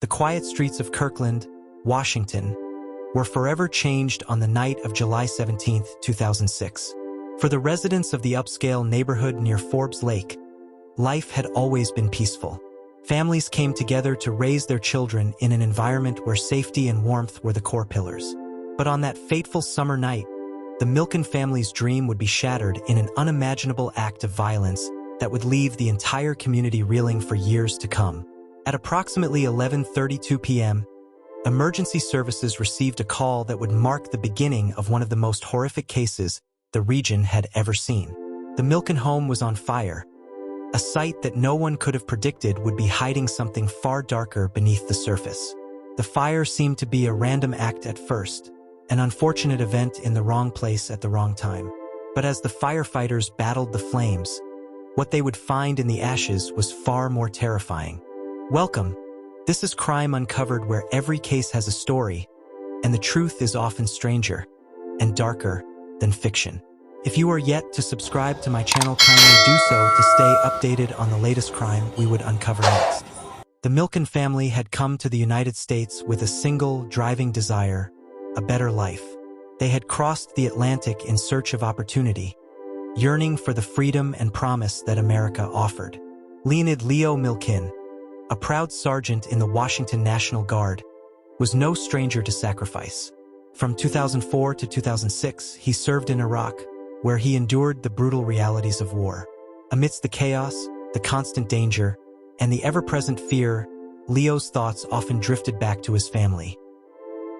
The quiet streets of Kirkland, Washington, were forever changed on the night of July 17, 2006. For the residents of the upscale neighborhood near Forbes Lake, life had always been peaceful. Families came together to raise their children in an environment where safety and warmth were the core pillars. But on that fateful summer night, the Milken family's dream would be shattered in an unimaginable act of violence that would leave the entire community reeling for years to come. At approximately 11:32 p.m., emergency services received a call that would mark the beginning of one of the most horrific cases the region had ever seen. The Milken home was on fire, a sight that no one could have predicted would be hiding something far darker beneath the surface. The fire seemed to be a random act at first, an unfortunate event in the wrong place at the wrong time. But as the firefighters battled the flames, what they would find in the ashes was far more terrifying. Welcome. This is Crime Uncovered, where every case has a story, and the truth is often stranger and darker than fiction. If you are yet to subscribe to my channel, kindly do so to stay updated on the latest crime we would uncover next. The Milken family had come to the United States with a single driving desire: a better life. They had crossed the Atlantic in search of opportunity, yearning for the freedom and promise that America offered. Leonid Leo Milkin, a proud sergeant in the Washington National Guard, was no stranger to sacrifice. From 2004 to 2006, he served in Iraq, where he endured the brutal realities of war. Amidst the chaos, the constant danger, and the ever-present fear, Leo's thoughts often drifted back to his family.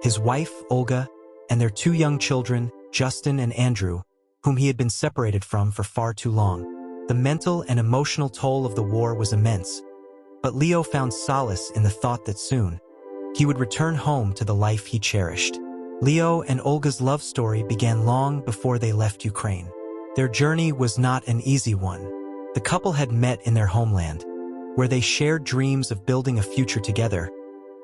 His wife, Olga, and their two young children, Justin and Andrew, whom he had been separated from for far too long. The mental and emotional toll of the war was immense, but Leo found solace in the thought that soon he would return home to the life he cherished. Leo and Olga's love story began long before they left Ukraine. Their journey was not an easy one. The couple had met in their homeland, where they shared dreams of building a future together,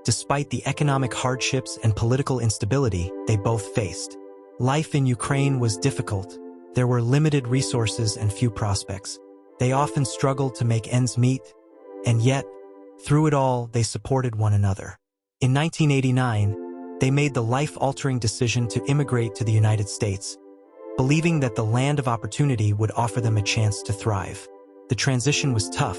despite the economic hardships and political instability they both faced. Life in Ukraine was difficult. There were limited resources and few prospects. They often struggled to make ends meet, and yet, through it all, they supported one another. In 1989, they made the life-altering decision to immigrate to the United States, believing that the land of opportunity would offer them a chance to thrive. The transition was tough.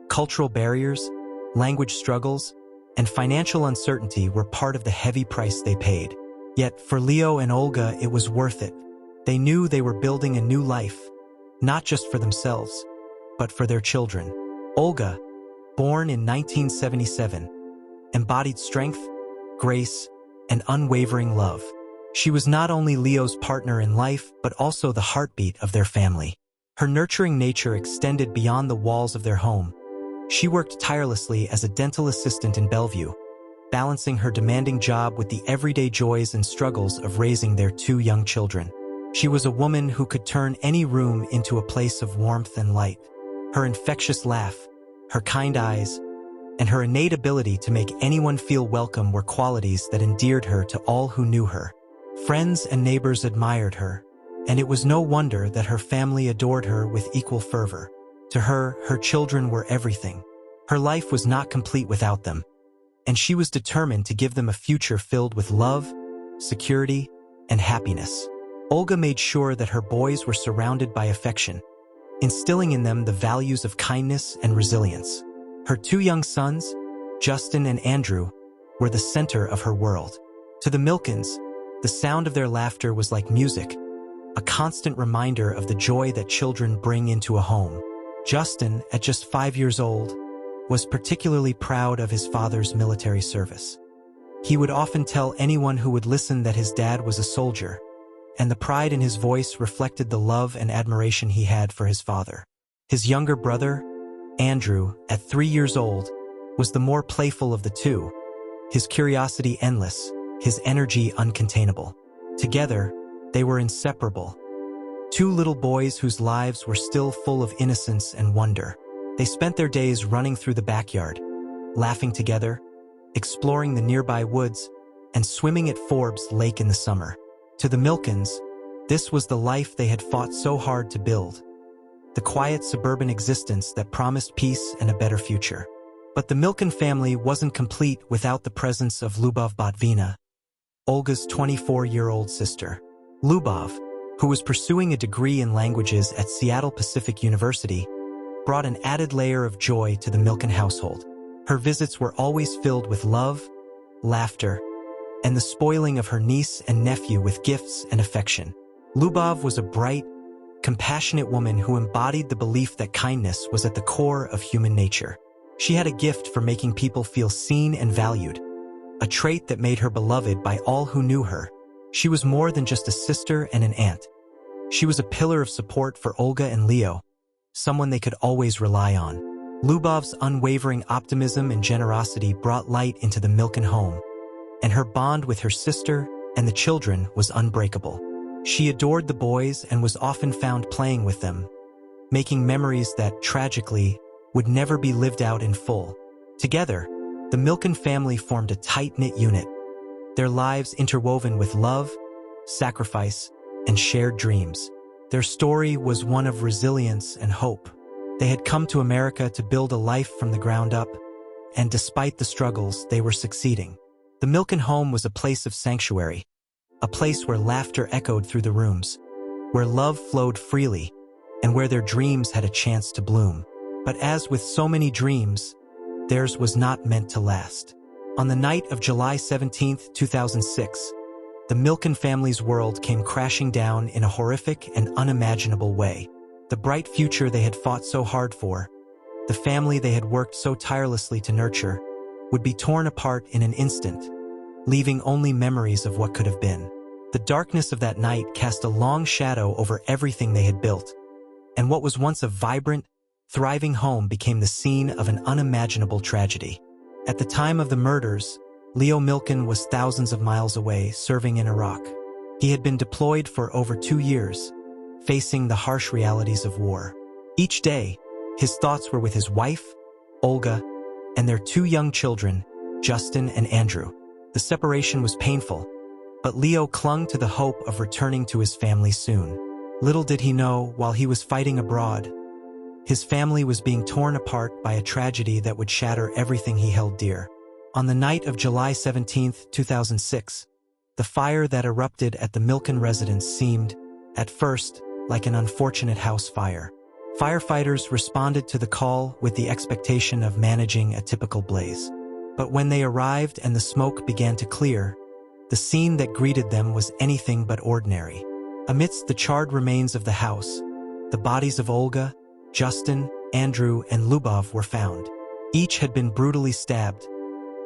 Cultural barriers, language struggles, and financial uncertainty were part of the heavy price they paid. Yet, for Leo and Olga, it was worth it. They knew they were building a new life, not just for themselves, but for their children. Olga, born in 1977, embodied strength, grace, and unwavering love. She was not only Leo's partner in life, but also the heartbeat of their family. Her nurturing nature extended beyond the walls of their home. She worked tirelessly as a dental assistant in Bellevue, balancing her demanding job with the everyday joys and struggles of raising their two young children. She was a woman who could turn any room into a place of warmth and light. Her infectious laugh, her kind eyes, and her innate ability to make anyone feel welcome were qualities that endeared her to all who knew her. Friends and neighbors admired her, and it was no wonder that her family adored her with equal fervor. To her, her children were everything. Her life was not complete without them, and she was determined to give them a future filled with love, security, and happiness. Olga made sure that her boys were surrounded by affection, instilling in them the values of kindness and resilience. Her two young sons, Justin and Andrew, were the center of her world. To the Milkens, the sound of their laughter was like music, a constant reminder of the joy that children bring into a home. Justin, at just 5 years old, was particularly proud of his father's military service. He would often tell anyone who would listen that his dad was a soldier, and the pride in his voice reflected the love and admiration he had for his father. His younger brother, Andrew, at 3 years old, was the more playful of the two, his curiosity endless, his energy uncontainable. Together, they were inseparable. Two little boys whose lives were still full of innocence and wonder. They spent their days running through the backyard, laughing together, exploring the nearby woods, and swimming at Forbes Lake in the summer. To the Milkens, this was the life they had fought so hard to build, the quiet suburban existence that promised peace and a better future. But the Milken family wasn't complete without the presence of Lubov Botvina, Olga's 24-year-old sister. Lubov, who was pursuing a degree in languages at Seattle Pacific University, brought an added layer of joy to the Milken household. Her visits were always filled with love, laughter, and the spoiling of her niece and nephew with gifts and affection. Lubov was a bright, compassionate woman who embodied the belief that kindness was at the core of human nature. She had a gift for making people feel seen and valued, a trait that made her beloved by all who knew her. She was more than just a sister and an aunt. She was a pillar of support for Olga and Leo, someone they could always rely on. Lubov's unwavering optimism and generosity brought light into the Milken home, and her bond with her sister and the children was unbreakable. She adored the boys and was often found playing with them, making memories that, tragically, would never be lived out in full. Together, the Milken family formed a tight-knit unit, their lives interwoven with love, sacrifice, and shared dreams. Their story was one of resilience and hope. They had come to America to build a life from the ground up, and despite the struggles, they were succeeding. The Milken home was a place of sanctuary, a place where laughter echoed through the rooms, where love flowed freely, and where their dreams had a chance to bloom. But as with so many dreams, theirs was not meant to last. On the night of July 17, 2006, the Milken family's world came crashing down in a horrific and unimaginable way. The bright future they had fought so hard for, the family they had worked so tirelessly to nurture, would be torn apart in an instant, leaving only memories of what could have been. The darkness of that night cast a long shadow over everything they had built, and what was once a vibrant, thriving home became the scene of an unimaginable tragedy. At the time of the murders, Leo Milken was thousands of miles away, serving in Iraq. He had been deployed for over 2 years, facing the harsh realities of war. Each day, his thoughts were with his wife, Olga, and their 2 young children, Justin and Andrew. The separation was painful, but Leo clung to the hope of returning to his family soon. Little did he know, while he was fighting abroad, his family was being torn apart by a tragedy that would shatter everything he held dear. On the night of July 17, 2006, the fire that erupted at the Milken residence seemed, at first, like an unfortunate house fire. Firefighters responded to the call with the expectation of managing a typical blaze. But when they arrived and the smoke began to clear, the scene that greeted them was anything but ordinary. Amidst the charred remains of the house, the bodies of Olga, Justin, Andrew, and Lubov were found. Each had been brutally stabbed,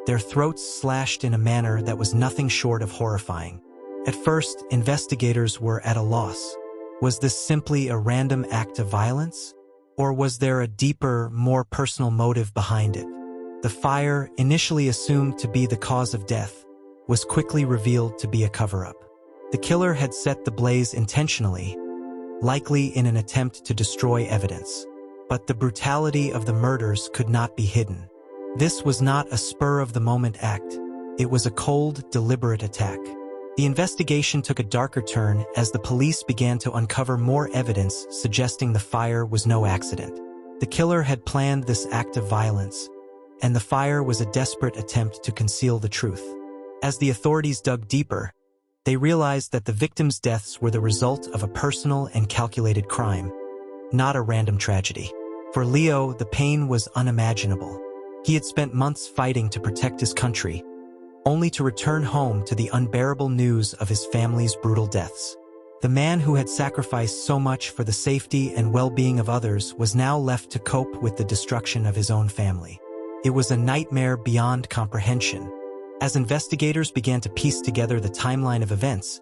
their throats slashed in a manner that was nothing short of horrifying. At first, investigators were at a loss. Was this simply a random act of violence? Or was there a deeper, more personal motive behind it? The fire, initially assumed to be the cause of death, was quickly revealed to be a cover-up. The killer had set the blaze intentionally, likely in an attempt to destroy evidence. But the brutality of the murders could not be hidden. This was not a spur-of-the-moment act. It was a cold, deliberate attack. The investigation took a darker turn as the police began to uncover more evidence suggesting the fire was no accident. The killer had planned this act of violence, and the fire was a desperate attempt to conceal the truth. As the authorities dug deeper, they realized that the victims' deaths were the result of a personal and calculated crime, not a random tragedy. For Leo, the pain was unimaginable. He had spent months fighting to protect his country, only to return home to the unbearable news of his family's brutal deaths. The man who had sacrificed so much for the safety and well-being of others was now left to cope with the destruction of his own family. It was a nightmare beyond comprehension. As investigators began to piece together the timeline of events,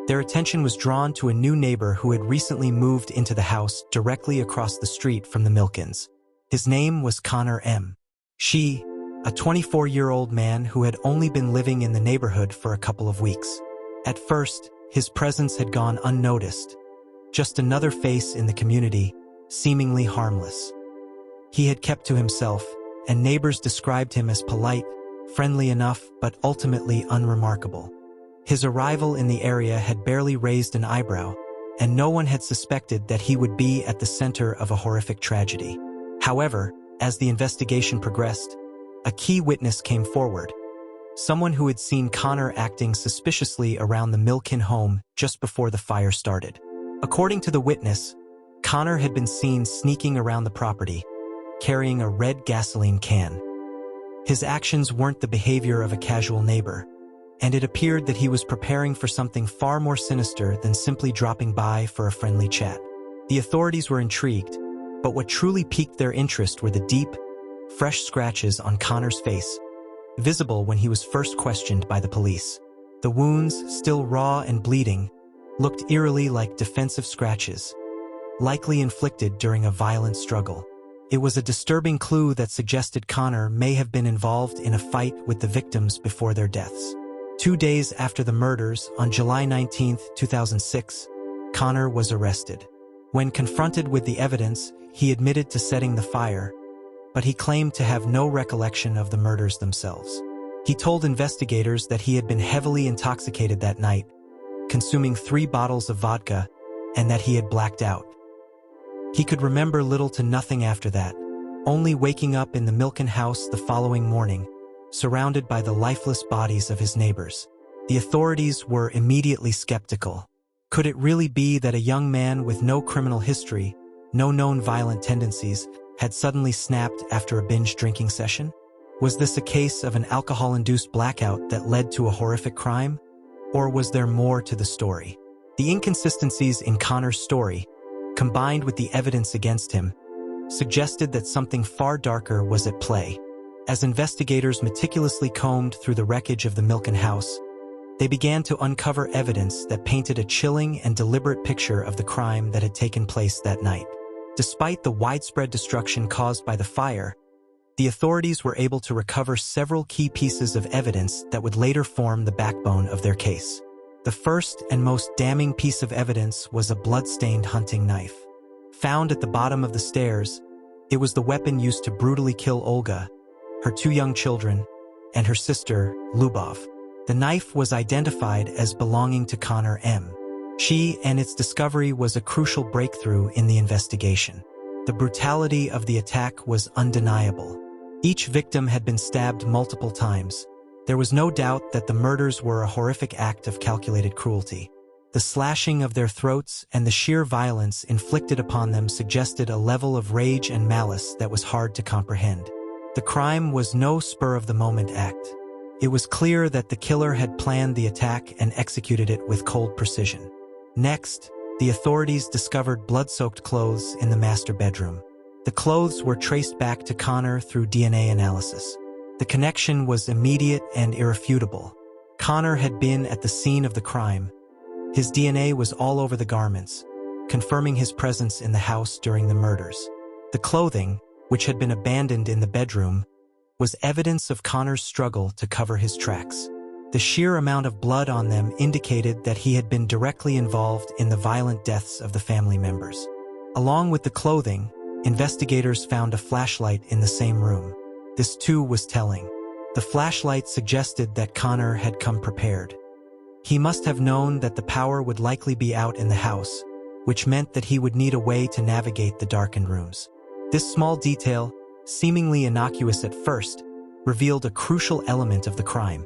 their attention was drawn to a new neighbor who had recently moved into the house directly across the street from the Milkens. His name was Connor M. She, a 24-year-old man who had only been living in the neighborhood for a couple of weeks. At first, his presence had gone unnoticed, just another face in the community, seemingly harmless. He had kept to himself, and neighbors described him as polite, friendly enough, but ultimately unremarkable. His arrival in the area had barely raised an eyebrow, and no one had suspected that he would be at the center of a horrific tragedy. However, as the investigation progressed, a key witness came forward, someone who had seen Connor acting suspiciously around the Milkin home just before the fire started. According to the witness, Connor had been seen sneaking around the property, carrying a red gasoline can. His actions weren't the behavior of a casual neighbor, and it appeared that he was preparing for something far more sinister than simply dropping by for a friendly chat. The authorities were intrigued, but what truly piqued their interest were the deep, fresh scratches on Connor's face, visible when he was first questioned by the police. The wounds, still raw and bleeding, looked eerily like defensive scratches, likely inflicted during a violent struggle. It was a disturbing clue that suggested Connor may have been involved in a fight with the victims before their deaths. 2 days after the murders, on July 19, 2006, Connor was arrested. When confronted with the evidence, he admitted to setting the fire, but he claimed to have no recollection of the murders themselves. He told investigators that he had been heavily intoxicated that night, consuming 3 bottles of vodka, and that he had blacked out. He could remember little to nothing after that, only waking up in the Milken house the following morning, surrounded by the lifeless bodies of his neighbors. The authorities were immediately skeptical. Could it really be that a young man with no criminal history, no known violent tendencies, had suddenly snapped after a binge drinking session? Was this a case of an alcohol-induced blackout that led to a horrific crime? Or was there more to the story? The inconsistencies in Connor's story, combined with the evidence against him, suggested that something far darker was at play. As investigators meticulously combed through the wreckage of the Milken house, they began to uncover evidence that painted a chilling and deliberate picture of the crime that had taken place that night. Despite the widespread destruction caused by the fire, the authorities were able to recover several key pieces of evidence that would later form the backbone of their case. The first and most damning piece of evidence was a blood-stained hunting knife. Found at the bottom of the stairs, it was the weapon used to brutally kill Olga, her 2 young children, and her sister, Lubov. The knife was identified as belonging to Connor M. She and its discovery was a crucial breakthrough in the investigation. The brutality of the attack was undeniable. Each victim had been stabbed multiple times. There was no doubt that the murders were a horrific act of calculated cruelty. The slashing of their throats and the sheer violence inflicted upon them suggested a level of rage and malice that was hard to comprehend. The crime was no spur-of-the-moment act. It was clear that the killer had planned the attack and executed it with cold precision. Next, the authorities discovered blood-soaked clothes in the master bedroom. The clothes were traced back to Connor through DNA analysis. The connection was immediate and irrefutable. Connor had been at the scene of the crime. His DNA was all over the garments, confirming his presence in the house during the murders. The clothing, which had been abandoned in the bedroom, was evidence of Connor's struggle to cover his tracks. The sheer amount of blood on them indicated that he had been directly involved in the violent deaths of the family members. Along with the clothing, investigators found a flashlight in the same room. This too was telling. The flashlight suggested that Connor had come prepared. He must have known that the power would likely be out in the house, which meant that he would need a way to navigate the darkened rooms. This small detail, seemingly innocuous at first, revealed a crucial element of the crime.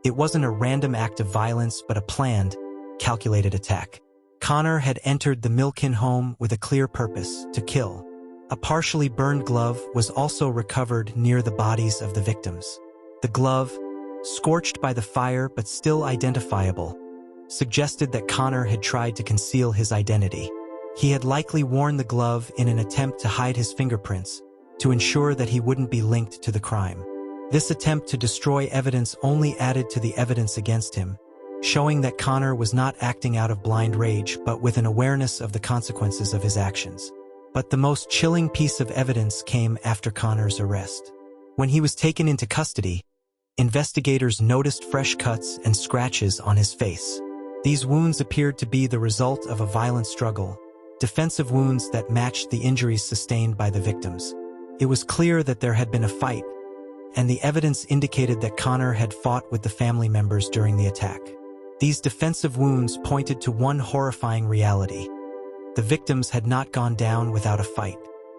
It wasn't a random act of violence but a planned, calculated attack. Connor had entered the Milkin home with a clear purpose: to kill. A partially burned glove was also recovered near the bodies of the victims. The glove, scorched by the fire but still identifiable, suggested that Connor had tried to conceal his identity. He had likely worn the glove in an attempt to hide his fingerprints, to ensure that he wouldn't be linked to the crime. This attempt to destroy evidence only added to the evidence against him, showing that Connor was not acting out of blind rage but with an awareness of the consequences of his actions. But the most chilling piece of evidence came after Connor's arrest. When he was taken into custody, investigators noticed fresh cuts and scratches on his face. These wounds appeared to be the result of a violent struggle, defensive wounds that matched the injuries sustained by the victims. It was clear that there had been a fight, and the evidence indicated that Connor had fought with the family members during the attack. These defensive wounds pointed to one horrifying reality. The victims had not gone down without a fight.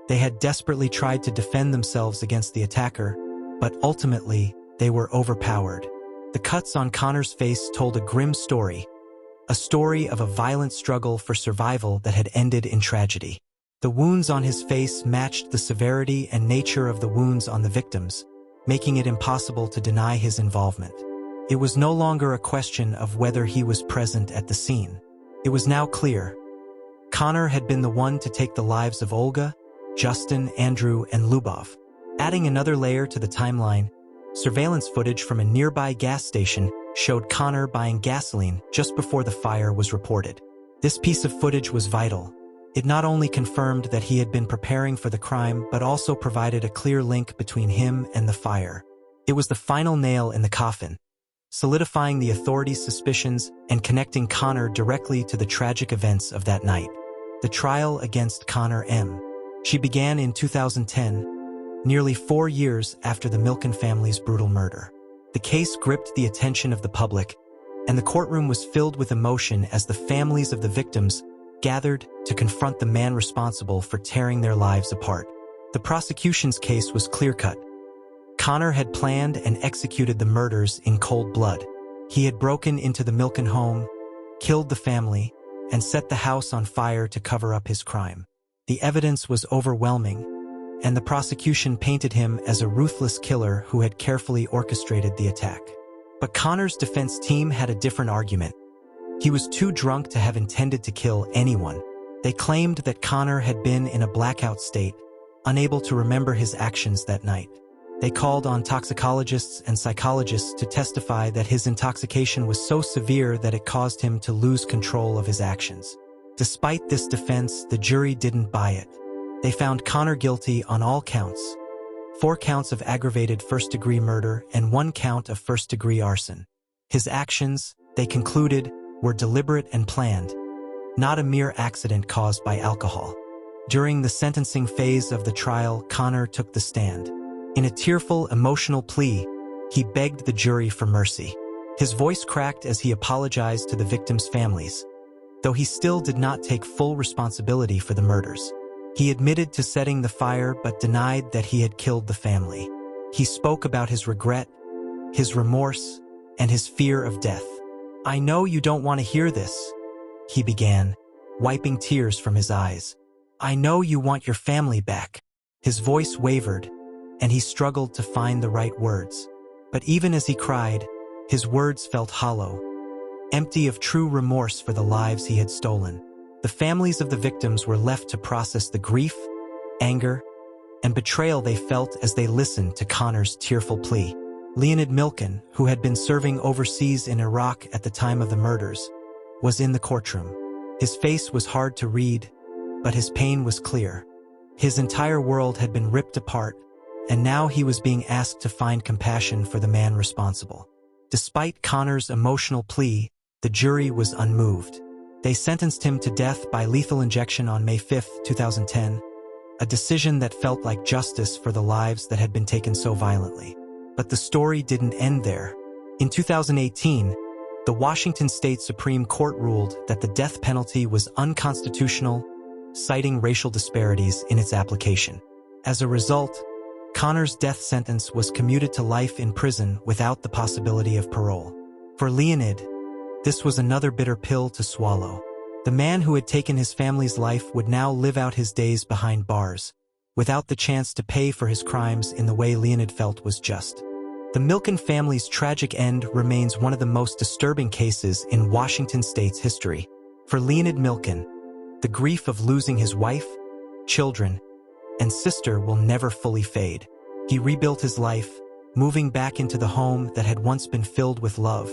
They had desperately tried to defend themselves against the attacker, but ultimately, they were overpowered. The cuts on Connor's face told a grim story, a story of a violent struggle for survival that had ended in tragedy. The wounds on his face matched the severity and nature of the wounds on the victims, making it impossible to deny his involvement. It was no longer a question of whether he was present at the scene. It was now clear. Connor had been the one to take the lives of Olga, Justin, Andrew, and Lubov. Adding another layer to the timeline, surveillance footage from a nearby gas station showed Connor buying gasoline just before the fire was reported. This piece of footage was vital. It not only confirmed that he had been preparing for the crime, but also provided a clear link between him and the fire. It was the final nail in the coffin, solidifying the authorities' suspicions and connecting Connor directly to the tragic events of that night. The trial against Connor M. She began in 2010, nearly 4 years after the Milken family's brutal murder. The case gripped the attention of the public, and the courtroom was filled with emotion as the families of the victims gathered to confront the man responsible for tearing their lives apart. The prosecution's case was clear-cut. Connor had planned and executed the murders in cold blood. He had broken into the Milken home, killed the family, and set the house on fire to cover up his crime. The evidence was overwhelming, and the prosecution painted him as a ruthless killer who had carefully orchestrated the attack. But Connor's defense team had a different argument. He was too drunk to have intended to kill anyone. They claimed that Connor had been in a blackout state, unable to remember his actions that night. They called on toxicologists and psychologists to testify that his intoxication was so severe that it caused him to lose control of his actions. Despite this defense, the jury didn't buy it. They found Connor guilty on all counts: 4 counts of aggravated first-degree murder and 1 count of first-degree arson. His actions, they concluded, were deliberate and planned, not a mere accident caused by alcohol. During the sentencing phase of the trial, Connor took the stand. In a tearful, emotional plea, he begged the jury for mercy. His voice cracked as he apologized to the victims' families, though he still did not take full responsibility for the murders. He admitted to setting the fire but denied that he had killed the family. He spoke about his regret, his remorse, and his fear of death. "I know you don't want to hear this," he began, wiping tears from his eyes. "I know you want your family back." His voice wavered, and he struggled to find the right words. But even as he cried, his words felt hollow, empty of true remorse for the lives he had stolen. The families of the victims were left to process the grief, anger, and betrayal they felt as they listened to Connor's tearful plea. Leonid Milkin, who had been serving overseas in Iraq at the time of the murders, was in the courtroom. His face was hard to read, but his pain was clear. His entire world had been ripped apart, and now he was being asked to find compassion for the man responsible. Despite Connor's emotional plea, the jury was unmoved. They sentenced him to death by lethal injection on May 5, 2010, a decision that felt like justice for the lives that had been taken so violently. But the story didn't end there. In 2018, the Washington State Supreme Court ruled that the death penalty was unconstitutional, citing racial disparities in its application. As a result, Connor's death sentence was commuted to life in prison without the possibility of parole. For Leonid, this was another bitter pill to swallow. The man who had taken his family's life would now live out his days behind bars, without the chance to pay for his crimes in the way Leonid felt was just. The Milken family's tragic end remains one of the most disturbing cases in Washington State's history. For Leonid Milken, the grief of losing his wife, children, and sister will never fully fade. He rebuilt his life, moving back into the home that had once been filled with love.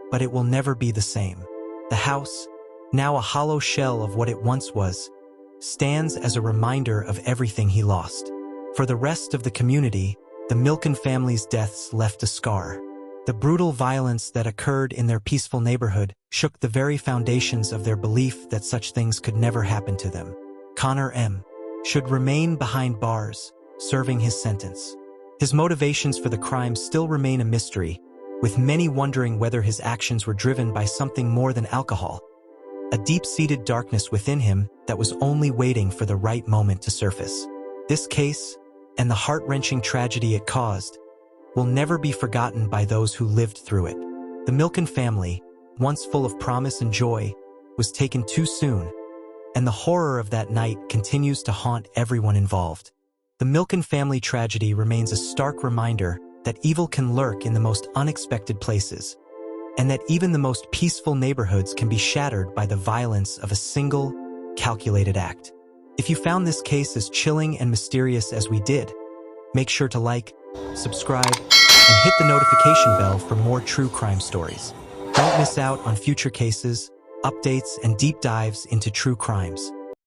But it will never be the same. The house, now a hollow shell of what it once was, stands as a reminder of everything he lost. For the rest of the community, the Milken family's deaths left a scar. The brutal violence that occurred in their peaceful neighborhood shook the very foundations of their belief that such things could never happen to them. Connor M. should remain behind bars, serving his sentence. His motivations for the crime still remain a mystery, with many wondering whether his actions were driven by something more than alcohol, a deep-seated darkness within him that was only waiting for the right moment to surface. This case, and the heart-wrenching tragedy it caused, will never be forgotten by those who lived through it. The Milken family, once full of promise and joy, was taken too soon, and the horror of that night continues to haunt everyone involved. The Milken family tragedy remains a stark reminder that evil can lurk in the most unexpected places, and that even the most peaceful neighborhoods can be shattered by the violence of a single, calculated act. If you found this case as chilling and mysterious as we did, make sure to like, subscribe, and hit the notification bell for more true crime stories. Don't miss out on future cases, updates, and deep dives into true crimes.